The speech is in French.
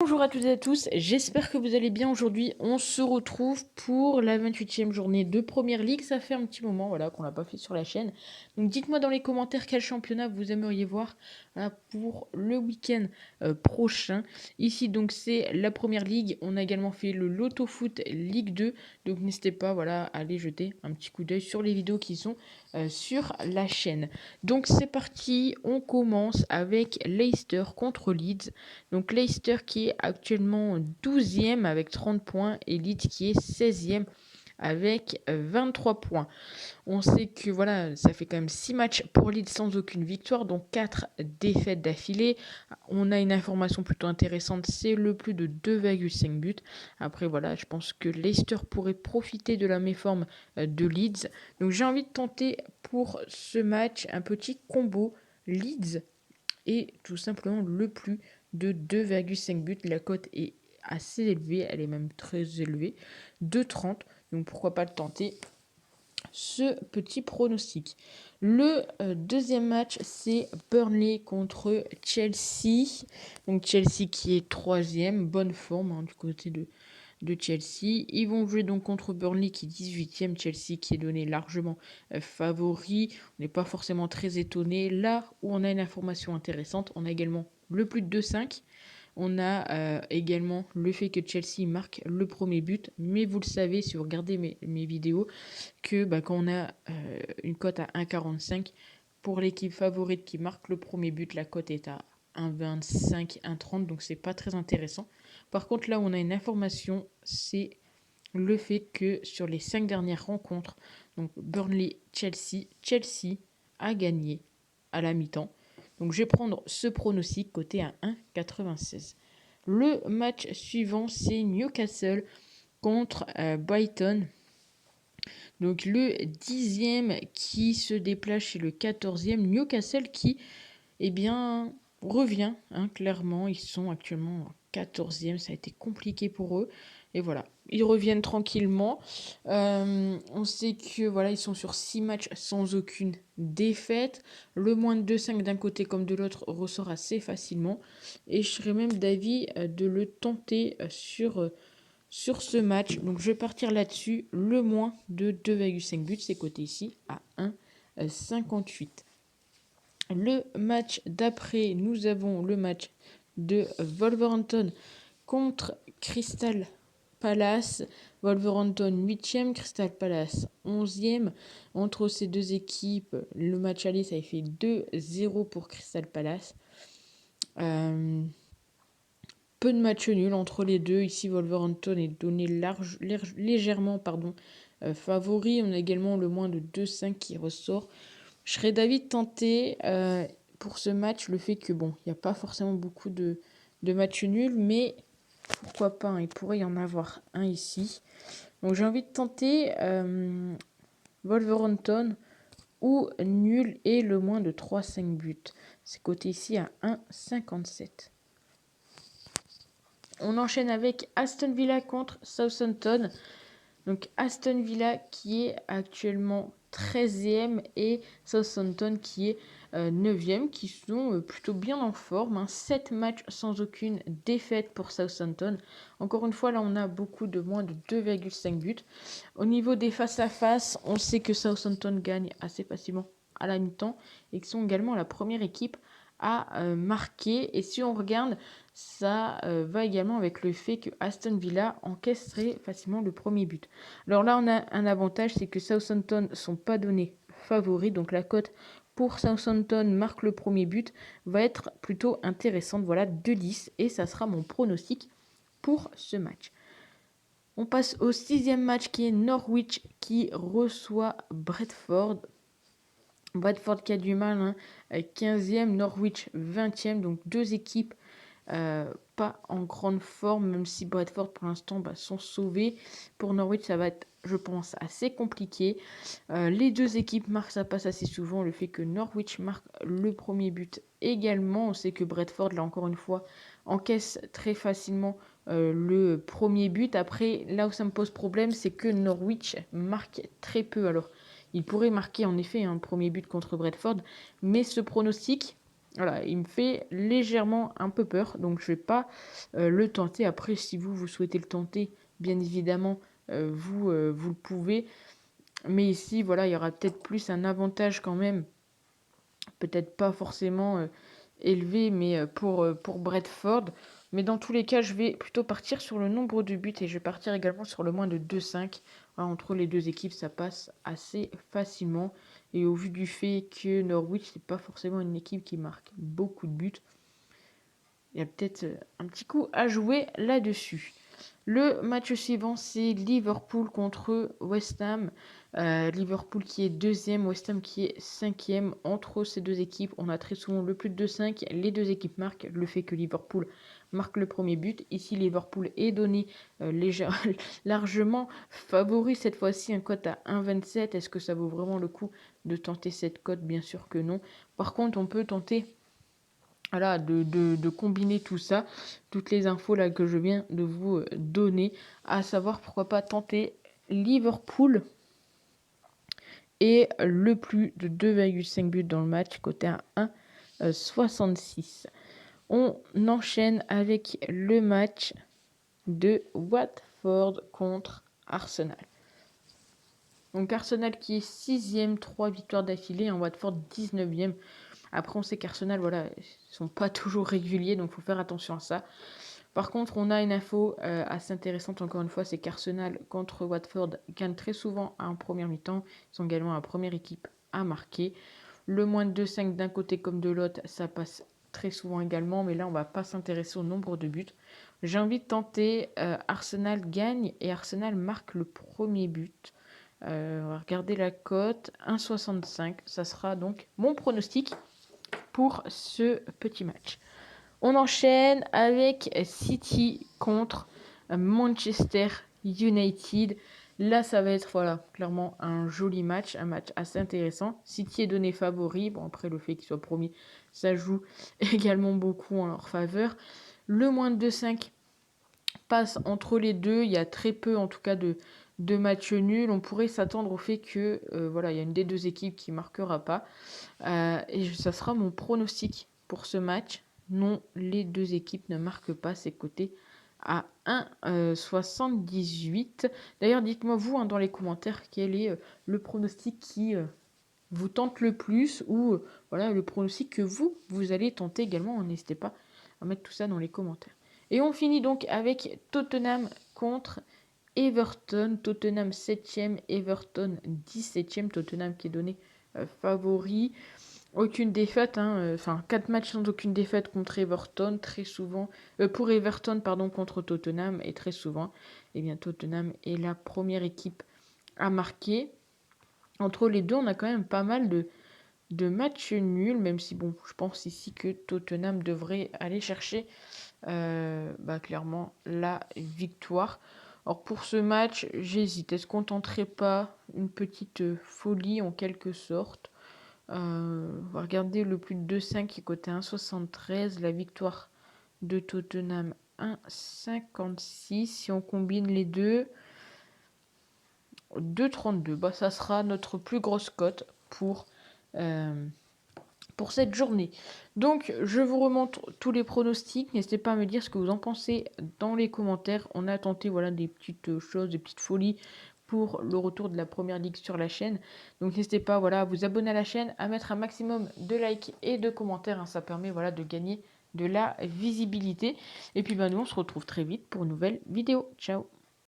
Bonjour à toutes et à tous, j'espère que vous allez bien. Aujourd'hui, on se retrouve pour la 28e journée de Première Ligue. Ça fait un petit moment qu'on l'a pas fait sur la chaîne. Donc dites-moi dans les commentaires quel championnat vous aimeriez voir pour le week-end prochain. Ici, donc, c'est la Première Ligue. On a également fait le Loto Foot Ligue 2. Donc n'hésitez pas à aller jeter un petit coup d'œil sur les vidéos qui sont sur la chaîne. Donc c'est parti, on commence avec Leicester contre Leeds. Donc Leicester qui est actuellement 12e avec 30 points et Leeds qui est 16e avec 23 points. On sait que ça fait quand même 6 matchs pour Leeds sans aucune victoire, donc 4 défaites d'affilée. On a une information plutôt intéressante, c'est le plus de 2,5 buts. Après je pense que Leicester pourrait profiter de la méforme de Leeds. Donc j'ai envie de tenter pour ce match un petit combo Leeds et tout simplement le plus de 2,5 buts. La cote est assez élevée, elle est même très élevée, 2,30. Donc pourquoi pas le tenter ce petit pronostic. Le deuxième match, c'est Burnley contre Chelsea. Donc Chelsea qui est troisième, bonne forme du côté de Chelsea. Ils vont jouer donc contre Burnley qui est 18e, Chelsea qui est donné largement favori. On n'est pas forcément très étonné. Là où on a une information intéressante, on a également le plus de 2,5. On a également le fait que Chelsea marque le premier but. Mais vous le savez, si vous regardez mes vidéos, que quand on a une cote à 1,45 pour l'équipe favorite qui marque le premier but, la cote est à 1,25, 1,30, donc c'est pas très intéressant. Par contre, là où on a une information, c'est le fait que sur les 5 dernières rencontres, donc Burnley-Chelsea, Chelsea a gagné à la mi-temps. Donc je vais prendre ce pronostic coté à 1,96. Le match suivant, c'est Newcastle contre Brighton. Donc le 10e qui se déplace chez le 14e. Newcastle qui revient, clairement. Ils sont actuellement 14e, ça a été compliqué pour eux. Et voilà, ils reviennent tranquillement. On sait que ils sont sur 6 matchs sans aucune défaite. Le moins de 2,5 d'un côté comme de l'autre ressort assez facilement. Et je serais même d'avis de le tenter sur ce match. Donc je vais partir là-dessus. Le moins de 2,5 buts, c'est coté ici à 1,58. Le match d'après, nous avons le match de Wolverhampton contre Crystal Palace. Wolverhampton 8e, Crystal Palace 11e. Entre ces deux équipes, le match aller, ça a fait 2-0 pour Crystal Palace. Peu de matchs nuls entre les deux. Ici, Wolverhampton est donné légèrement favori. On a également le moins de 2,5 qui ressort. Je serais d'avis de tenter pour ce match le fait que, il n'y a pas forcément beaucoup de matchs nuls, mais pourquoi pas, il pourrait y en avoir un ici. Donc j'ai envie de tenter Wolverhampton ou nul et le moins de 3,5 buts. C'est coté ici à 1,57. On enchaîne avec Aston Villa contre Southampton. Donc Aston Villa qui est actuellement 13e et Southampton qui est 9e, qui sont plutôt bien en forme. 7 matchs sans aucune défaite pour Southampton. Encore une fois, là on a beaucoup de moins de 2,5 buts. Au niveau des face-à-face, on sait que Southampton gagne assez facilement à la mi-temps et qu'ils sont également la première équipe à marquer. Et si on regarde, ça va également avec le fait que Aston Villa encaisserait facilement le premier but. Alors là, on a un avantage, c'est que Southampton ne sont pas donnés favoris. Donc la cote pour Southampton marque le premier but va être plutôt intéressante. Voilà, 2,10 et ça sera mon pronostic pour ce match. On passe au 6e match qui est Norwich qui reçoit Bradford. Bradford qui a du mal, 15e, Norwich 20e, donc deux équipes pas en grande forme, même si Bradford pour l'instant sont sauvés. Pour Norwich, ça va être, je pense, assez compliqué. Les deux équipes marquent, ça passe assez souvent. Le fait que Norwich marque le premier but également, on sait que Bradford, là encore une fois, encaisse très facilement le premier but. Après, là où ça me pose problème, c'est que Norwich marque très peu. Alors, il pourrait marquer en effet un premier but contre Bradford, mais ce pronostic, Voilà, il me fait légèrement un peu peur, donc je vais pas le tenter. Après, si vous souhaitez le tenter, bien évidemment, vous le pouvez. Mais ici, voilà, il y aura peut-être plus un avantage quand même, peut-être pas forcément élevé, mais pour Brentford. Mais dans tous les cas, je vais plutôt partir sur le nombre de buts et je vais partir également sur le moins de 2,5. Voilà, entre les deux équipes, ça passe assez facilement. Et au vu du fait que Norwich, c'est pas forcément une équipe qui marque beaucoup de buts, il y a peut-être un petit coup à jouer là-dessus. Le match suivant, c'est Liverpool contre West Ham. Liverpool qui est deuxième, West Ham qui est cinquième. Entre ces deux équipes, on a très souvent le plus de 5. Les deux équipes marquent. Le fait que Liverpool marque le premier but. Ici, Liverpool est donné largement favori. Cette fois-ci, un cote à 1,27. Est-ce que ça vaut vraiment le coup de tenter cette cote? Bien sûr que non. Par contre, on peut tenter voilà, de combiner tout ça, toutes les infos là que je viens de vous donner, à savoir pourquoi pas tenter Liverpool et le plus de 2,5 buts dans le match, côté à 1,66. On enchaîne avec le match de Watford contre Arsenal. Donc Arsenal qui est 6ème, 3 victoires d'affilée, en Watford 19ème. Après, on sait qu'Arsenal, voilà, ils sont pas toujours réguliers, donc il faut faire attention à ça. Par contre, on a une info assez intéressante, encore une fois, c'est qu'Arsenal contre Watford gagne très souvent en première mi-temps. Ils sont également la première équipe à marquer. Le moins de 2,5 d'un côté comme de l'autre, ça passe très souvent également, mais là, on va pas s'intéresser au nombre de buts. J'ai envie de tenter Arsenal gagne et Arsenal marque le premier but. On va regarder la cote, 1,65. Ça sera donc mon pronostic pour ce petit match. On enchaîne avec City contre Manchester United. Là, ça va être voilà, clairement un joli match, un match assez intéressant. City est donné favori. Bon, après, le fait qu'il soit promis, ça joue également beaucoup en leur faveur. Le moins de 2,5 passe entre les deux. Il y a très peu, en tout cas, de matchs nuls. On pourrait s'attendre au fait que voilà, il y a une des deux équipes qui ne marquera pas. Et ça sera mon pronostic pour ce match. Non, les deux équipes ne marquent pas, c'est coté à 1,78. D'ailleurs, dites-moi vous dans les commentaires quel est le pronostic qui vous tente le plus ou voilà le pronostic que vous allez tenter également. N'hésitez pas à mettre tout ça dans les commentaires. Et on finit donc avec Tottenham contre Everton. Tottenham 7ème, Everton 17ème. Tottenham qui est donné favori. Aucune défaite, enfin 4 matchs sans aucune défaite contre Everton, très souvent, pour Everton, pardon, contre Tottenham, et très souvent, eh bien Tottenham est la première équipe à marquer. Entre les deux, on a quand même pas mal de matchs nuls, même si bon, je pense ici que Tottenham devrait aller chercher clairement la victoire. Alors pour ce match, j'hésite. Est-ce qu'on tenterait pas une petite folie en quelque sorte? On va regarder le plus de 2,5 qui est coté 1,73. La victoire de Tottenham 1,56. Si on combine les deux, 2,32. Bah, ça sera notre plus grosse cote pour cette journée. Donc, je vous remontre tous les pronostics. N'hésitez pas à me dire ce que vous en pensez dans les commentaires. On a tenté voilà, des petites choses, des petites folies pour le retour de la première ligue sur la chaîne. Donc n'hésitez pas voilà, à vous abonner à la chaîne, à mettre un maximum de likes et de commentaires. Ça permet voilà, de gagner de la visibilité. Et puis nous on se retrouve très vite pour une nouvelle vidéo. Ciao.